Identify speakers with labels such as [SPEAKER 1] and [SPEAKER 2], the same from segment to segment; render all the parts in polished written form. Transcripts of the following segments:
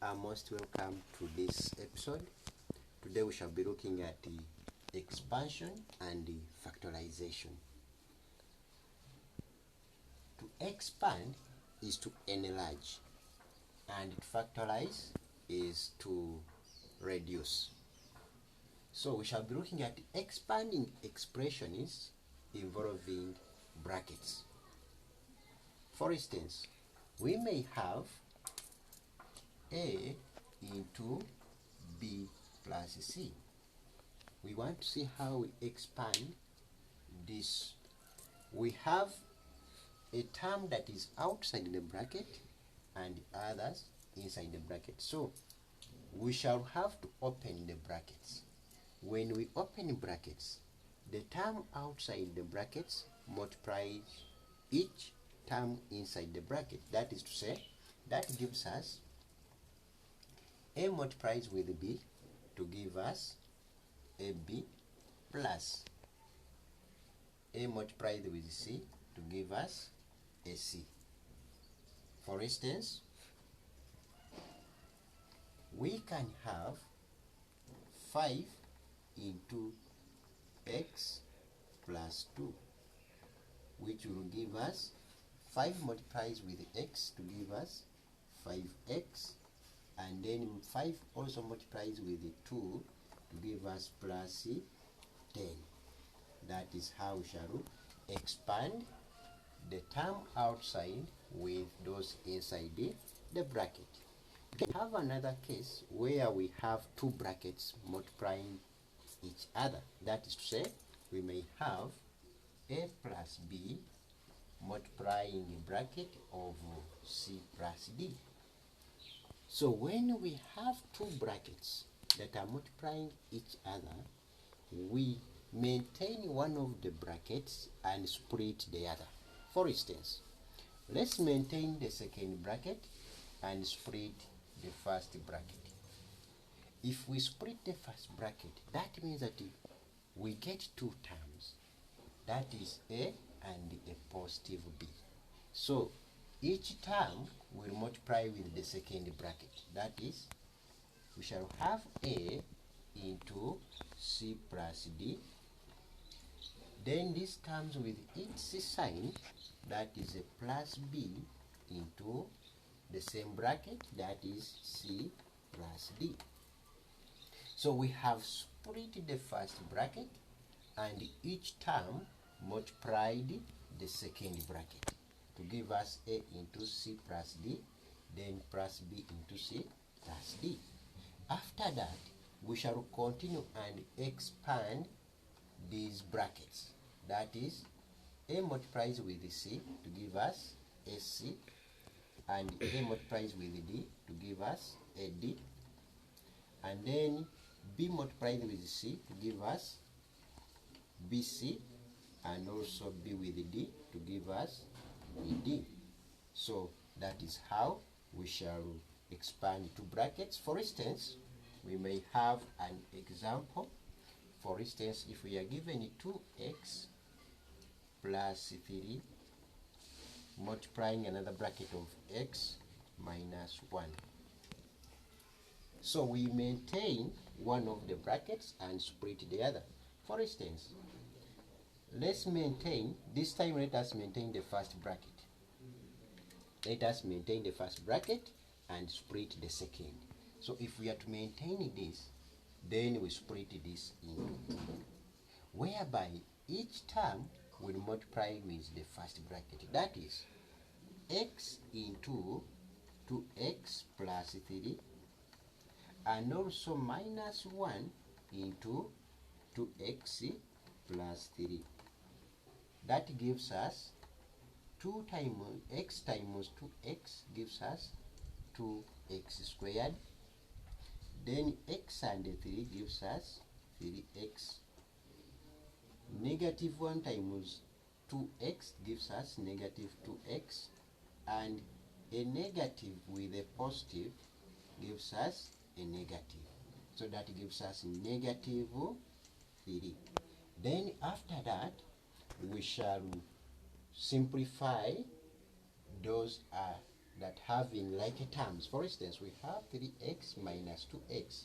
[SPEAKER 1] are most welcome to this episode. Today we shall be looking at the expansion and the factorization. To expand is to enlarge, and to factorize is to reduce. So we shall be looking at expanding expressions involving brackets. For instance, we may have A into B plus C. We want to see how we expand this. We have a term that is outside the bracket and others inside the bracket. So we shall have to open the brackets. When we open brackets, the term outside the brackets multiplies each term inside the bracket. That is to say, that gives us A multiplies with B to give us AB plus A multiplied with C to give us AC. For instance, we can have 5 into x plus 2, which will give us 5 multiplies with x to give us 5x, and then 5 also multiplies with 2 to give us plus 10. That is how we shall expand the term outside with those inside the bracket. We have another case where we have two brackets multiplying each other. That is to say, we may have A plus B multiplying the bracket of C plus D. So when we have two brackets that are multiplying each other, we maintain one of the brackets and split the other. For instance, let's maintain the second bracket and split the first bracket. If we split the first bracket, that means that we get two terms. That is A and a positive B. So each term will multiply with the second bracket. That is, we shall have A into C plus D. Then this comes with its sign, that is a plus B into the same bracket, that is C plus D. So we have split the first bracket and each term multiplied the second bracket to give us A into C plus D, then plus B into C plus D. After that, we shall continue and expand these brackets. That is, A multiplies with C to give us AC, and A multiplies with D to give us AD, and then B multiplied with C to give us BC, and also B with D to give us ED. So that is how we shall expand two brackets. For instance, we may have an example. For instance, if we are given 2x plus 3 multiplying another bracket of x minus 1. So we maintain one of the brackets and split the other. For instance, let's maintain, this time let us maintain the first bracket. Let us maintain the first bracket and split the second. So if we are to maintain this, then we split this into 2, whereby each term will multiply with the first bracket. That is, x into 2x plus 3, and also minus 1 into 2x plus 3. That gives us 2 times x times 2x gives us 2x squared. Then x and 3 gives us 3x. Negative 1 times 2x gives us negative 2x. And a negative with a positive gives us a negative. So that gives us negative 3. Then after that, we shall simplify those that having like a terms. For instance, we have 3x minus 2x.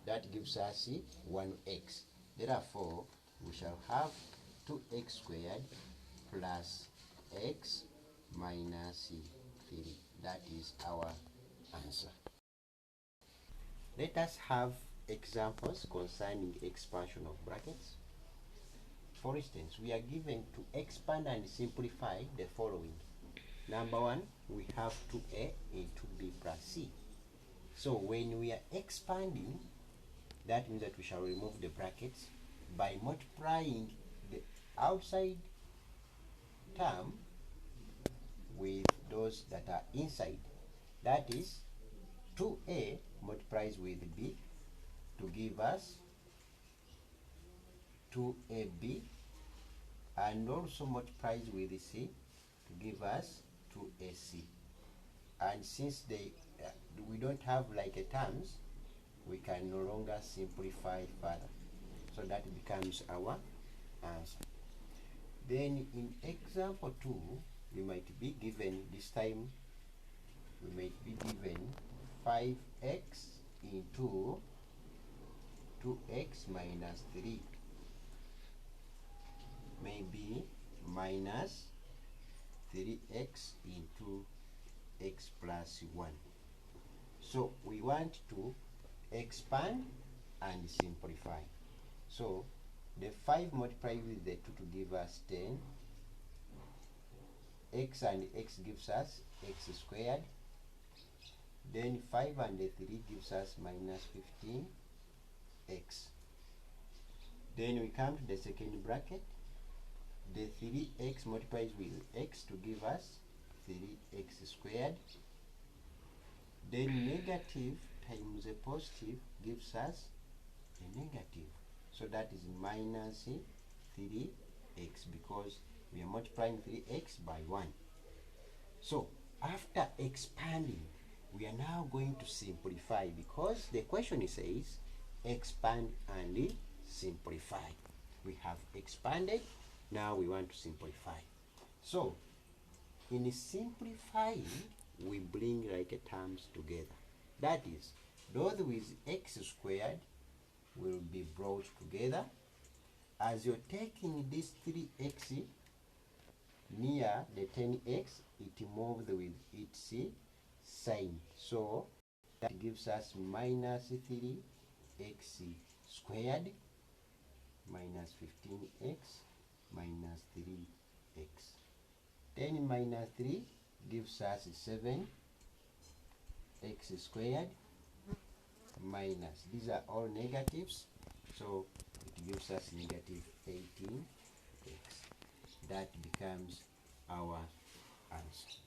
[SPEAKER 1] That gives us 1x. Therefore, we shall have 2x squared plus x minus 3. That is our answer. Let us have examples concerning expansion of brackets. For instance, we are given to expand and simplify the following. Number one, we have 2a into b plus c. So when we are expanding, that means that we shall remove the brackets by multiplying the outside term with those that are inside. That is, 2a multiplies with b to give us 2ab, and also multiplies with c to give us 2ac. And since we don't have like a terms, we can no longer simplify further. So that becomes our answer. Then in example 2, we might be given, this time we might be given 5x into 2x minus 3, maybe minus 3x into x plus 1. So we want to expand and simplify. So the 5 multiplied with the 2 to give us 10. X and x gives us x squared. Then 5 and the 3 gives us minus 15x. Then we come to the second bracket. The 3x multiplies with x to give us 3x squared. Then negative times a positive gives us a negative. So that is minus 3x, because we are multiplying 3x by 1. So after expanding, we are now going to simplify, because the question says expand and simplify. We have expanded, now we want to simplify. So in simplifying, we bring like a terms together. That is, those with x squared will be brought together. As you're taking this 3x near the 10x, it moves with its sign. So that gives us minus 3x squared minus 15x minus 3x. 10 minus 3 gives us 7x squared minus, these are all negatives, so it gives us negative 18x. That becomes our answer.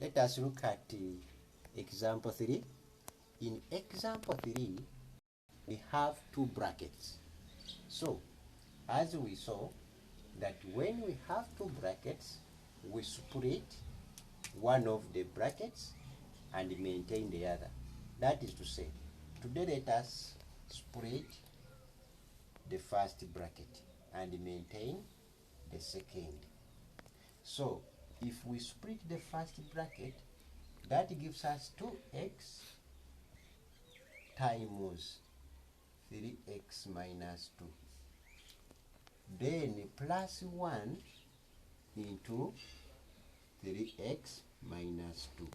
[SPEAKER 1] Let us look at example 3. In example 3, we have two brackets. So, as we saw, that when we have two brackets, we split one of the brackets and maintain the other. That is to say, today let us split the first bracket and maintain the second. So, if we split the first bracket, that gives us 2x times 3x minus 2. Then plus 1 into 3x minus 2.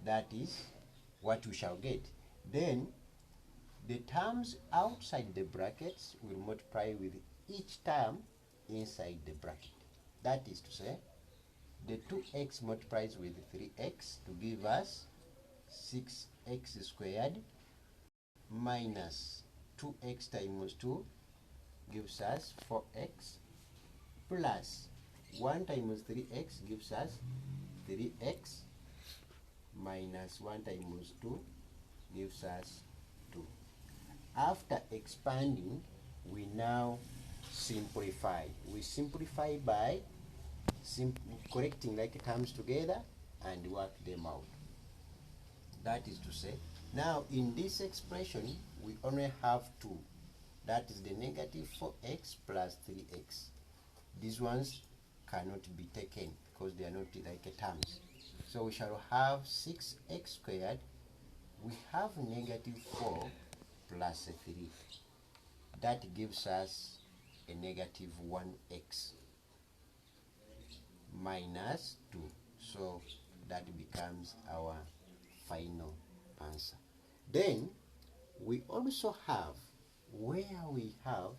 [SPEAKER 1] That is what we shall get. Then the terms outside the brackets will multiply with each term inside the bracket. That is to say, the 2x multiplies with 3x to give us 6x squared minus 2x times 2 gives us 4x plus 1 times 3x gives us 3x minus 1 times 2 gives us 2. After expanding, we now simplify. We simplify by collecting like terms together and work them out. That is to say, now in this expression, we only have 2. That is the negative 4x plus 3x. These ones cannot be taken because they are not like terms. So we shall have 6x squared. We have negative 4 plus 3. That gives us a negative 1x minus 2. So that becomes our final answer. Then we also have where we have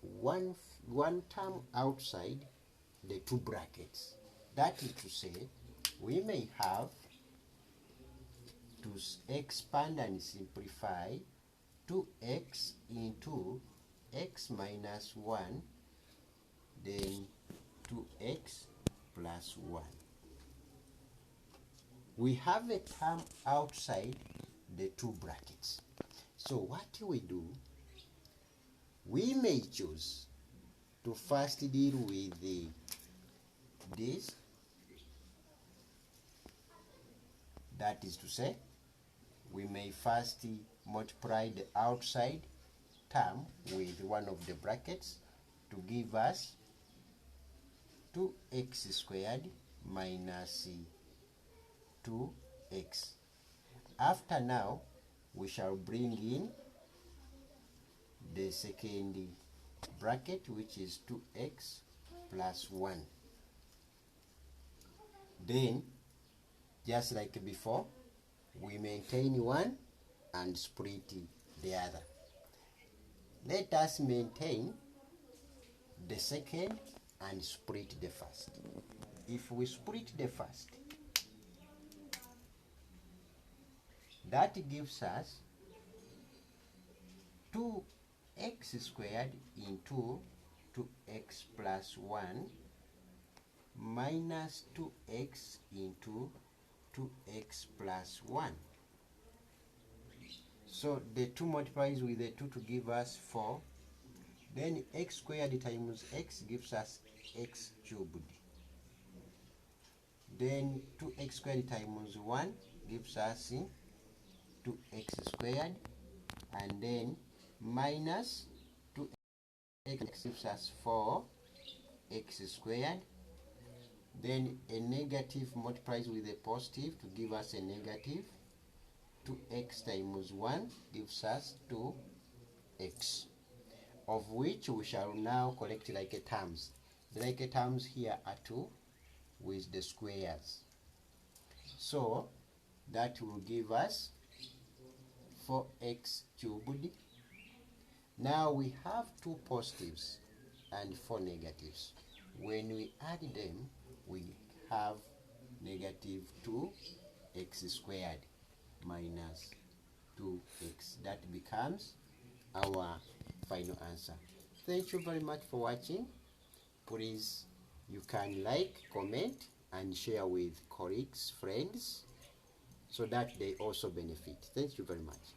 [SPEAKER 1] one term outside the two brackets. That is to say, we may have to expand and simplify 2x into x minus 1, then 2x plus 1. We have a term outside the two brackets. So what we do, we may choose to first deal with this. That is to say, we may first multiply the outside term with one of the brackets to give us 2x squared minus 2x. After now, we shall bring in the second bracket, which is 2x plus 1. Then, just like before, we maintain one and split the other. Let us maintain the second and split the first. If we split the first, that gives us 2x squared into 2x plus 1 minus 2x into 2x plus 1. So the 2 multiplies with the 2 to give us 4. Then x squared times x gives us x cubed. Then 2x squared times 1 gives us 2x squared. And then minus 2x gives us 4x squared. Then a negative multiplies with a positive to give us a negative. 2x times 1 gives us 2x, of which we shall now collect like terms. The like terms here are 2 with the squares. So that will give us 4x cubed. Now we have 2 positives and 4 negatives. When we add them, we have negative 2x squared minus 2x. That becomes our final answer. Thank you very much for watching. Please, you can like, comment, and share with colleagues, friends, so that they also benefit. Thank you very much.